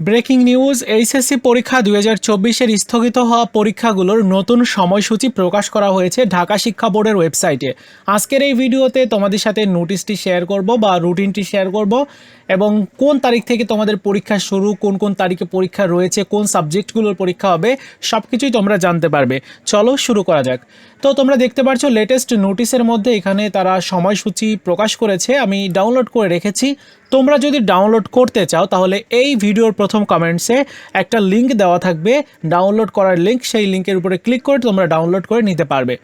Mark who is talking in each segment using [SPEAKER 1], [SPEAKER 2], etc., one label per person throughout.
[SPEAKER 1] Breaking news, HSC পরীক্ষা 2024-এর স্থগিত হওয়া পরীক্ষাগুলোর নতুন সময়সূচি প্রকাশ করা হয়েছে ঢাকা শিক্ষা বোর্ডের ওয়েবসাইটে। আজকের এই ভিডিওতে তোমাদের সাথে নোটিশটি শেয়ার করব বা রুটিনটি শেয়ার করব এবং কোন তারিখ থেকে তোমাদের পরীক্ষা শুরু, কোন কোন তারিখে পরীক্ষা রয়েছে, কোন সাবজেক্টগুলোর পরীক্ষা হবে, সব কিছুই তোমরা জানতে পারবে। চলো শুরু করা যাক। তো তোমরা দেখতে পাচ্ছ লেটেস্ট নোটিশের মধ্যে এখানে তারা সময়সূচি প্রকাশ করেছে, আমি ডাউনলোড করে রেখেছি। তোমরা যদি ডাউনলোড করতে চাও তাহলে এই ভিডিওর প্রথম কমেন্টসে একটা লিঙ্ক দেওয়া থাকবে, ডাউনলোড করার লিঙ্ক, সেই লিঙ্কের উপরে ক্লিক করে তোমরা ডাউনলোড করে নিতে পারবে।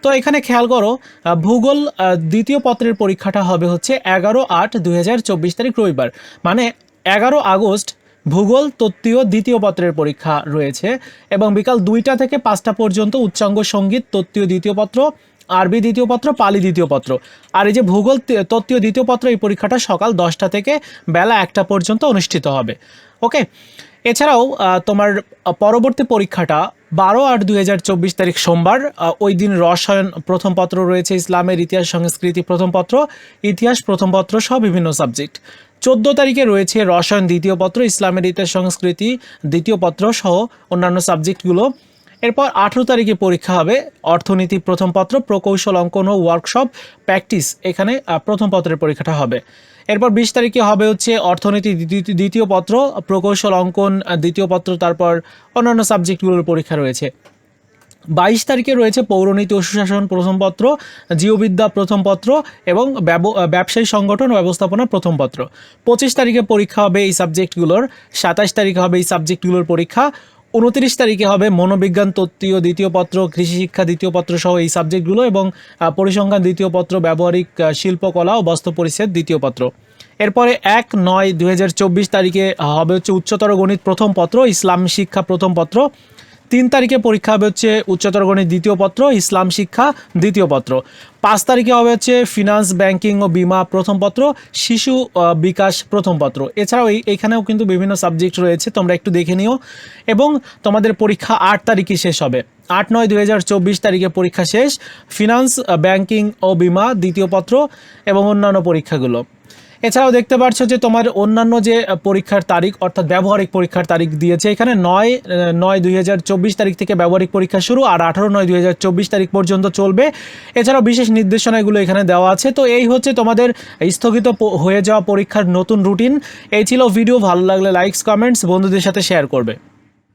[SPEAKER 1] তো এখানে খেয়াল করো, ভূগোল দ্বিতীয় পত্রের পরীক্ষাটা হবে হচ্ছে 11/8/2024 তারিখ রবিবার, মানে 11 আগস্ট ভূগোল তত্ত্বীয় দ্বিতীয় পত্রের পরীক্ষা রয়েছে এবং বিকাল 2টা থেকে 5টা পর্যন্ত উচ্চাঙ্গ সঙ্গীত তত্ত্বীয় দ্বিতীয় পত্র, আরবি দ্বিতীয় পত্র, পালি দ্বিতীয় পত্র। আর এই যে ভূগোল তত্ত্বীয় দ্বিতীয় পত্র, এই পরীক্ষাটা সকাল 10টা থেকে বেলা 1টা পর্যন্ত অনুষ্ঠিত হবে। ওকে, এছাড়াও তোমার পরবর্তী পরীক্ষাটা 12/8/2024 তারিখ সোমবার, ওই দিন রসায়ন প্রথম পত্র রয়েছে, ইসলামের ইতিহাস সংস্কৃতি প্রথম পত্র, ইতিহাস প্রথম পত্র সহ বিভিন্ন সাবজেক্ট। 14 তারিখে রয়েছে রসায়ন দ্বিতীয় পত্র, ইসলামের ইতিহাস সংস্কৃতি দ্বিতীয় পত্র সহ অন্যান্য সাবজেক্টগুলো। এরপর 18 তারিখে পরীক্ষা হবে অর্থনীতি প্রথম পত্র, প্রকৌশল অঙ্কন ও ওয়ার্কশপ প্র্যাকটিস, এখানে প্রথম পত্রের পরীক্ষাটা হবে। এরপর 20 তারিখে হবে হচ্ছে অর্থনীতি দ্বিতীয় পত্র, প্রকৌশল অঙ্কন দ্বিতীয় পত্র, তারপর অন্যান্য সাবজেক্টগুলোর পরীক্ষা রয়েছে। 22 তারিখে রয়েছে পৌরনীতি ও সুশাসন প্রথম পত্র, জীববিদ্যা প্রথম পত্র এবং ব্যবসায়ী সংগঠন ও ব্যবস্থাপনা প্রথম পত্র। 25 তারিখে পরীক্ষা হবে এই সাবজেক্টগুলোর। 27 তারিখে হবে এই সাবজেক্টগুলোর পরীক্ষা। 29 তারিখে হবে মনোবিজ্ঞান তত্ত্বীয় দ্বিতীয় পত্র, কৃষি শিক্ষা দ্বিতীয় পত্র সহ এই সাবজেক্টগুলো এবং পরিসংখ্যান দ্বিতীয় পত্র, ব্যবহারিক শিল্পকলা ও বস্ত্র পরিচ্ছেদ দ্বিতীয় পত্র। এরপরে 1/9/2024 তারিখে হবে হচ্ছে উচ্চতর গণিত প্রথম পত্র, ইসলাম শিক্ষা প্রথম পত্র। 3 তারিখে পরীক্ষা হবে হচ্ছে উচ্চতর গণিত দ্বিতীয় পত্র, ইসলাম শিক্ষা দ্বিতীয় পত্র। 5 তারিখে হবে হচ্ছে ফিনান্স, ব্যাংকিং ও বিমা প্রথম পত্র, শিশু বিকাশ প্রথম পত্র। এছাড়াও এইখানেও কিন্তু বিভিন্ন সাবজেক্ট রয়েছে, তোমরা একটু দেখে নিও। এবং তোমাদের পরীক্ষা 8 তারিখে শেষ হবে, 8/9/2024 তারিখে পরীক্ষা শেষ, ফিনান্স, ব্যাংকিং ও বিমা দ্বিতীয় পত্র এবং অন্যান্য পরীক্ষাগুলো। এছাড়াও দেখতে পাচ্ছ যে তোমার অন্যান্য যে পরীক্ষার তারিখ অর্থাৎ ব্যবহারিক পরীক্ষার তারিখ দিয়েছে, এখানে 9/9/2024 তারিখ থেকে ব্যবহারিক পরীক্ষা শুরু আর 18/9/2024 তারিখ পর্যন্ত চলবে। এছাড়াও বিশেষ নির্দেশনাগুলো এখানে দেওয়া আছে। তো এই হচ্ছে তোমাদের স্থগিত হয়ে যাওয়া পরীক্ষার নতুন রুটিন। এই ছিল ভিডিও, ভালো লাগলে লাইকস, কমেন্টস, বন্ধুদের সাথে শেয়ার করবে।